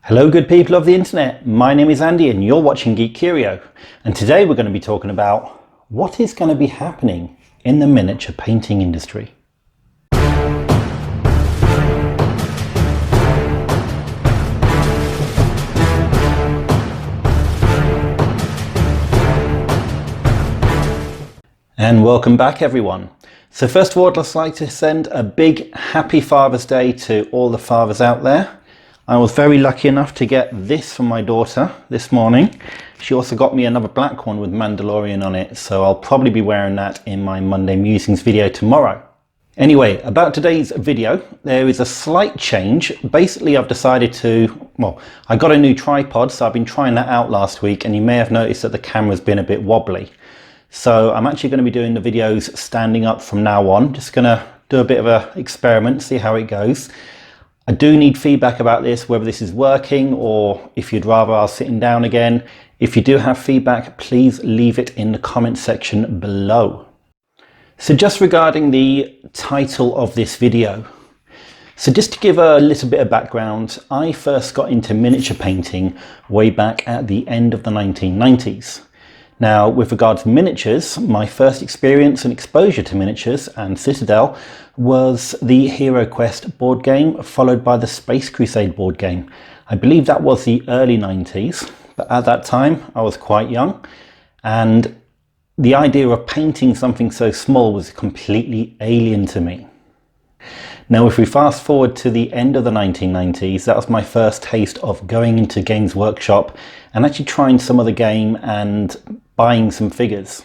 Hello good people of the internet, my name is Andy and you're watching Geek Curio, and today we're going to be talking about what is going to be happening in the miniature painting industry. And welcome back everyone. So first of all, I'd just like to send a big happy Father's Day to all the fathers out there. I was very lucky enough to get this from my daughter this morning. She also got me another black one with Mandalorian on it, so I'll probably be wearing that in my Monday Musings video tomorrow. Anyway, about today's video, there is a slight change. Basically, I've decided I got a new tripod, so I've been trying that out last week, and you may have noticed that the camera's been a bit wobbly. So I'm actually going to be doing the videos standing up from now on. Just going to do a bit of an experiment, see how it goes. I do need feedback about this, whether this is working or if you'd rather I was sitting down again. If you do have feedback, please leave it in the comment section below. So just regarding the title of this video. So just to give a little bit of background, I first got into miniature painting way back at the end of the 1990s. Now, with regards to miniatures, my first experience and exposure to miniatures and Citadel was the Hero Quest board game, followed by the Space Crusade board game. I believe that was the early 90s, but at that time I was quite young, and the idea of painting something so small was completely alien to me. Now, if we fast forward to the end of the 1990s, that was my first taste of going into Games Workshop and actually trying some of the game and buying some figures.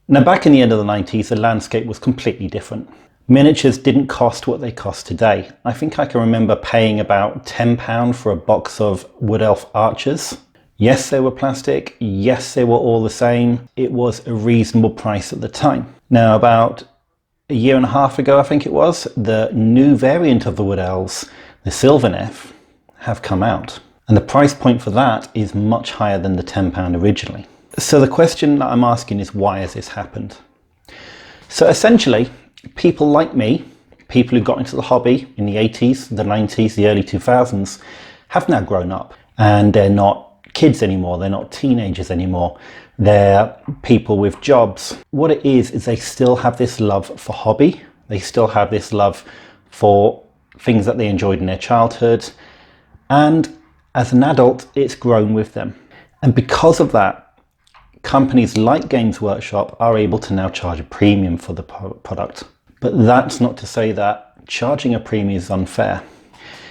Now, back in the end of the 90s, the landscape was completely different. Miniatures didn't cost what they cost today. I think I can remember paying about £10 for a box of Wood Elf archers. Yes, they were plastic. Yes, they were all the same. It was a reasonable price at the time. Now, about a year and a half ago, I think it was, the new variant of the Wood Elves, the Sylvaneth, have come out. And the price point for that is much higher than the £10 originally. So the question that I'm asking is, why has this happened? So essentially, people like me, people who got into the hobby in the 80s, the 90s, the early 2000s, have now grown up. And they're not kids anymore, they're not teenagers anymore. They're people with jobs. What it is they still have this love for hobby. They still have this love for things that they enjoyed in their childhood. And as an adult, it's grown with them. And because of that, companies like Games Workshop are able to now charge a premium for the product. But that's not to say that charging a premium is unfair.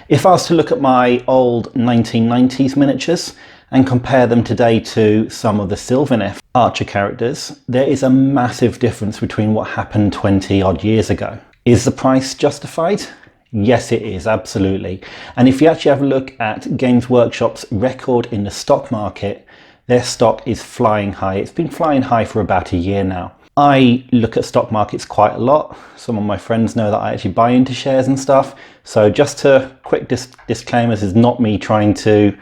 If I was to look at my old 1990s miniatures and compare them today to some of the Sylvaneth archer characters, there is a massive difference between what happened 20 odd years ago. Is the price justified? Yes, it is, absolutely. And if you actually have a look at Games Workshop's record in the stock market, their stock is flying high. It's been flying high for about a year now. I look at stock markets quite a lot. Some of my friends know that I actually buy into shares and stuff. So just to quick disclaimer, this is not me trying to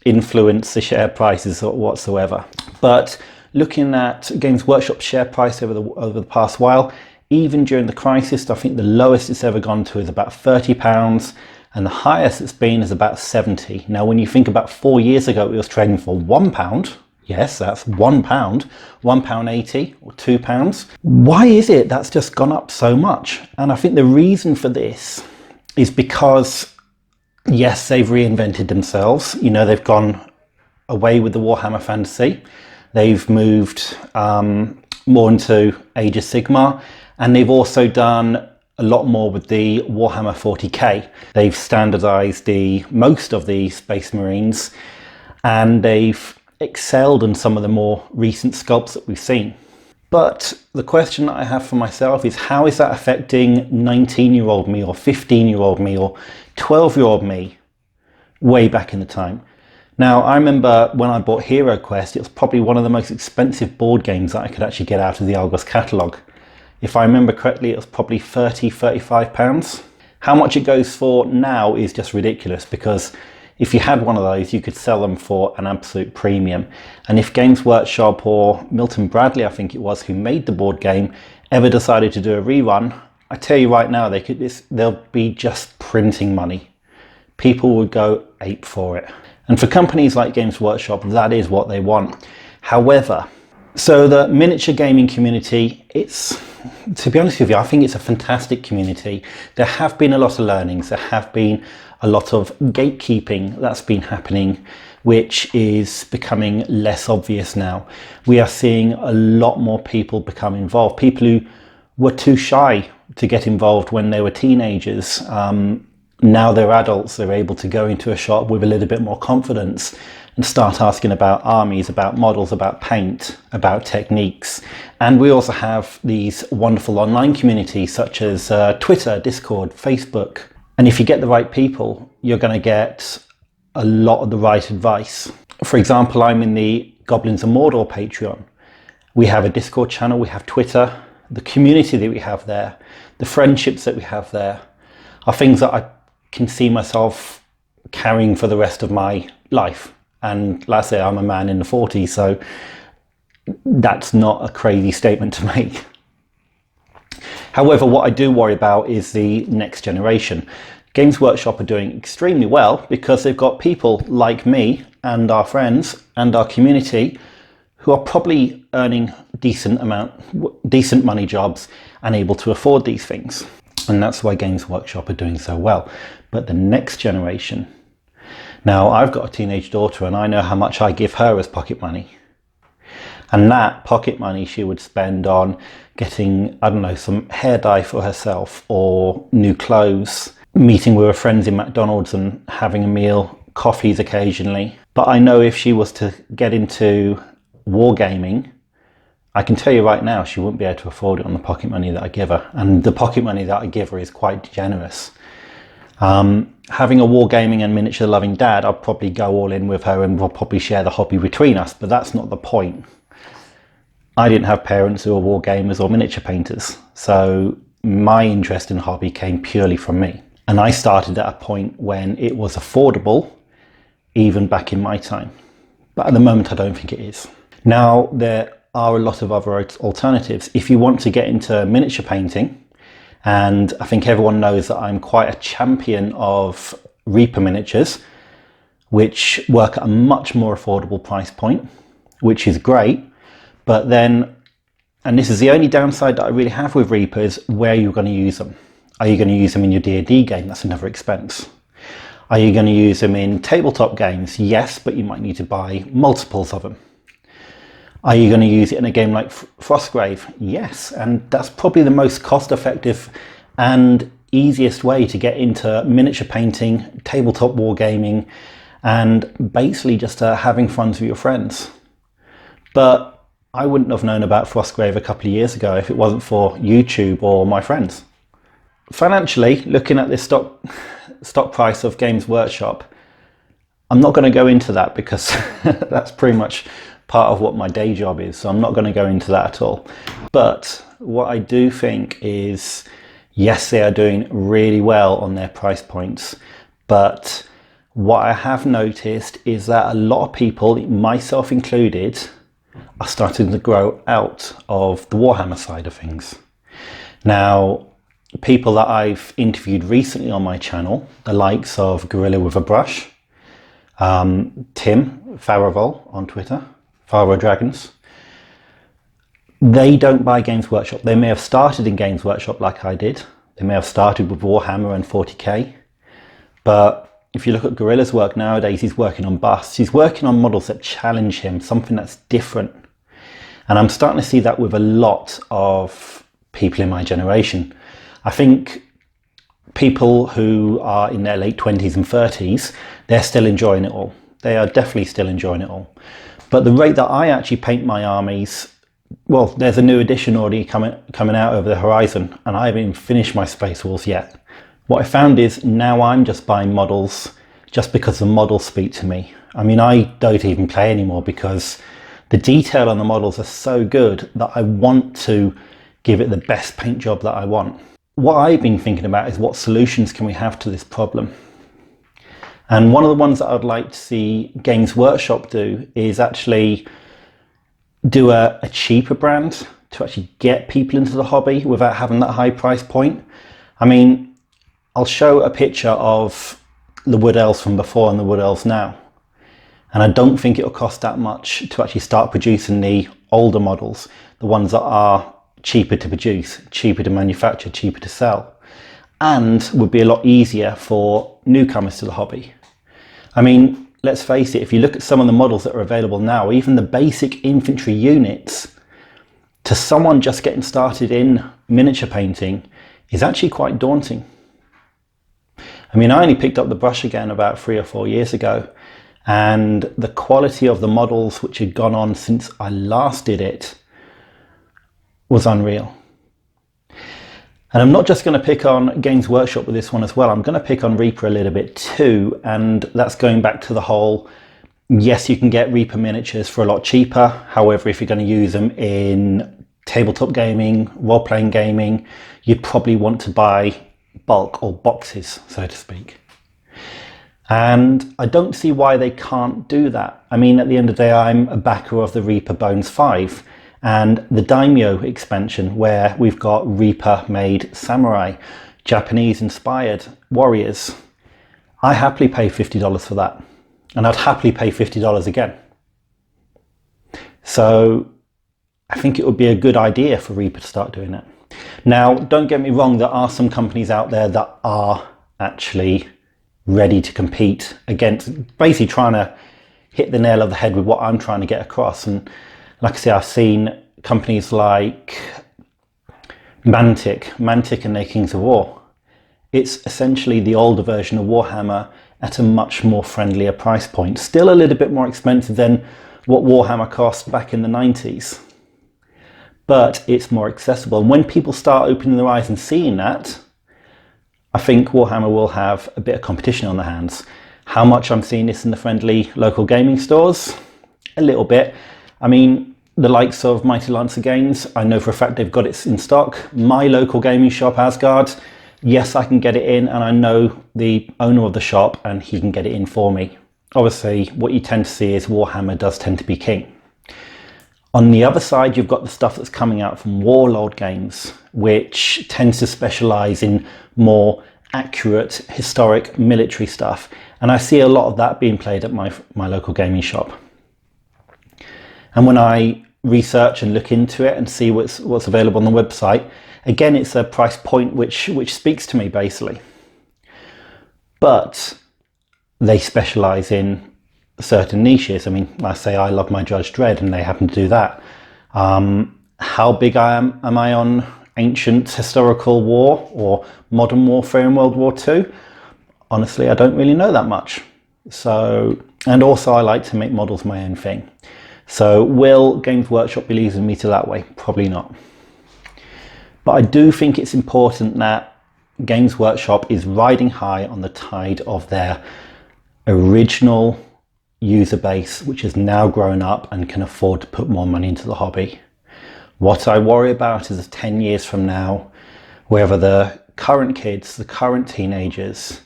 influence the share prices or whatsoever. But looking at Games Workshop's share price over the past while, even during the crisis, I think the lowest it's ever gone to is about £30, and the highest it's been is about 70. Now, when you think about 4 years ago, it was trading for £1. Yes, that's £1, £1.80 or £2. Why is it that's just gone up so much? And I think the reason for this is because, yes, they've reinvented themselves. You know, they've gone away with the Warhammer Fantasy. They've moved more into Age of Sigmar, and they've also done a lot more with the Warhammer 40k. They've standardized most of the Space Marines, and they've excelled in some of the more recent sculpts that we've seen. But the question that I have for myself is, how is that affecting 19-year-old me or 15-year-old me or 12-year-old me way back in the time? Now, I remember when I bought Hero Quest, it was probably one of the most expensive board games that I could actually get out of the Argos catalogue. If I remember correctly, it was probably £30–35. How much it goes for now is just ridiculous, because if you had one of those, you could sell them for an absolute premium. And if Games Workshop or Milton Bradley, I think it was, who made the board game, ever decided to do a rerun, I tell you right now, they'll be just printing money. people would go ape for it. And for companies like Games Workshop, that is what they want. However, so the miniature gaming community, to be honest with you, I think it's a fantastic community. There have been a lot of learnings, there have been a lot of gatekeeping that's been happening, which is becoming less obvious now. We are seeing a lot more people become involved, people who were too shy to get involved when they were teenagers. Now they're adults, they're able to go into a shop with a little bit more confidence and start asking about armies, about models, about paint, about techniques. And we also have these wonderful online communities such as Twitter, Discord, Facebook. And if you get the right people, you're going to get a lot of the right advice. For example, I'm in the Goblins and Mordor Patreon. We have a Discord channel, we have Twitter. The community that we have there, the friendships that we have there are things that I can see myself carrying for the rest of my life. And like I say, I'm a man in the 40s, so that's not a crazy statement to make. However, what I do worry about is the next generation. Games Workshop are doing extremely well because they've got people like me and our friends and our community who are probably earning decent money jobs and able to afford these things. And that's why Games Workshop are doing so well. But the next generation, now I've got a teenage daughter and I know how much I give her as pocket money. And that pocket money she would spend on getting, I don't know, some hair dye for herself or new clothes, meeting with her friends in McDonald's and having a meal, coffees occasionally. But I know if she was to get into wargaming, I can tell you right now she wouldn't be able to afford it on the pocket money that I give her, and the pocket money that I give her is quite generous. Having a wargaming and miniature loving dad, I'll probably go all in with her and we'll probably share the hobby between us, but that's not the point. I didn't have parents who were wargamers or miniature painters, so my interest in hobby came purely from me, and I started at a point when it was affordable, even back in my time, but at the moment I don't think it is. Now there are a lot of other alternatives. If you want to get into miniature painting, and I think everyone knows that I'm quite a champion of Reaper miniatures, which work at a much more affordable price point, which is great. But then, and this is the only downside that I really have with Reapers, where you're going to use them. Are you going to use them in your D&D game? That's another expense. Are you going to use them in tabletop games? Yes, but you might need to buy multiples of them. Are you going to use it in a game like Frostgrave? Yes, and that's probably the most cost-effective and easiest way to get into miniature painting, tabletop wargaming, and basically just having fun with your friends. But I wouldn't have known about Frostgrave a couple of years ago if it wasn't for YouTube or my friends. Financially, looking at this stock price of Games Workshop, I'm not going to go into that because that's pretty much part of what my day job is, so I'm not going to go into that at all. But what I do think is, yes, they are doing really well on their price points, but what I have noticed is that a lot of people, myself included, are starting to grow out of the Warhammer side of things. Now, people that I've interviewed recently on my channel, the likes of Gorilla with a Brush, Tim Faravol on Twitter, Faro Dragons, they don't buy Games Workshop. They may have started in Games Workshop like I did. They may have started with Warhammer and 40k. But if you look at Gorilla's work nowadays, he's working on busts. He's working on models that challenge him, something that's different. And I'm starting to see that with a lot of people in my generation. I think people who are in their late 20s and 30s, they're still enjoying it all. They are definitely still enjoying it all. But the rate that I actually paint my armies, well, there's a new edition already coming out over the horizon, and I haven't even finished my Space Wolves yet. What I found is now I'm just buying models just because the models speak to me. I mean, I don't even play anymore because the detail on the models are so good that I want to give it the best paint job that I want. What I've been thinking about is what solutions can we have to this problem? And one of the ones that I'd like to see Games Workshop do is actually do a cheaper brand to actually get people into the hobby without having that high price point. I mean, I'll show a picture of the wood elves from before and the wood elves now. And I don't think it'll cost that much to actually start producing the older models, the ones that are cheaper to produce, cheaper to manufacture, cheaper to sell, and would be a lot easier for newcomers to the hobby. I mean, let's face it, if you look at some of the models that are available now, even the basic infantry units, to someone just getting started in miniature painting is actually quite daunting. I mean, I only picked up the brush again about 3 or 4 years ago, and the quality of the models which had gone on since I last did it was unreal. And I'm not just going to pick on Games Workshop with this one as well, I'm going to pick on Reaper a little bit too, and that's going back to the whole, yes, you can get Reaper miniatures for a lot cheaper, however, if you're going to use them in tabletop gaming, role-playing gaming, you'd probably want to buy bulk or boxes, so to speak. And I don't see why they can't do that. I mean, at the end of the day, I'm a backer of the Reaper Bones 5 and the Daimyo expansion, where we've got Reaper made samurai, Japanese inspired warriors. I happily pay $50 for that, and I'd happily pay $50 again. So I think it would be a good idea for Reaper to start doing it. Now, don't get me wrong, there are some companies out there that are actually ready to compete against, basically trying to hit the nail on the head with what I'm trying to get across. And like I say, I've seen companies like Mantic and their Kings of War. It's essentially the older version of Warhammer at a much more friendlier price point. Still a little bit more expensive than what Warhammer cost back in the 90s. But it's more accessible. And when people start opening their eyes and seeing that, I think Warhammer will have a bit of competition on their hands. How much I'm seeing this in the friendly local gaming stores? A little bit. I mean, the likes of Mighty Lancer Games, I know for a fact they've got it in stock. My local gaming shop, Asgard, yes, I can get it in, and I know the owner of the shop and he can get it in for me. Obviously, what you tend to see is Warhammer does tend to be king. On the other side, you've got the stuff that's coming out from Warlord Games, which tends to specialize in more accurate, historic, military stuff. And I see a lot of that being played at my local gaming shop. And when I research and look into it and see what's available on the website, again, it's a price point which speaks to me, basically. But they specialize in certain niches. I mean, I say I love my Judge Dredd, and they happen to do that. How big am I on ancient historical war or modern warfare in World War II? Honestly, I don't really know that much. So, and also I like to make models my own thing. So will Games Workshop be losing me to that way? Probably not. But I do think it's important that Games Workshop is riding high on the tide of their original user base, which has now grown up and can afford to put more money into the hobby. What I worry about is 10 years from now, whether the current kids, the current teenagers,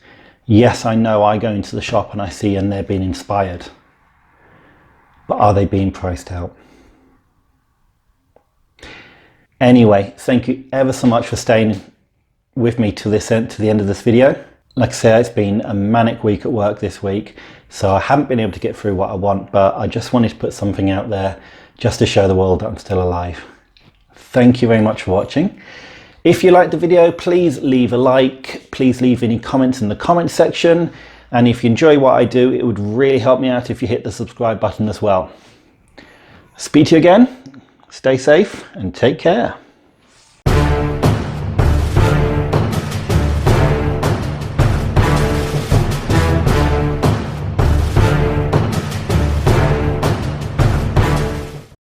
yes, I know I go into the shop and I see and they're being inspired, but are they being priced out? Anyway, thank you ever so much for staying with me to the end of this video. Like I say, it's been a manic week at work this week, so I haven't been able to get through what I want, but I just wanted to put something out there just to show the world that I'm still alive. Thank you very much for watching. If you liked the video, please leave a like, please leave any comments in the comment section, and if you enjoy what I do, it would really help me out if you hit the subscribe button as well. Speak to you again, stay safe and take care.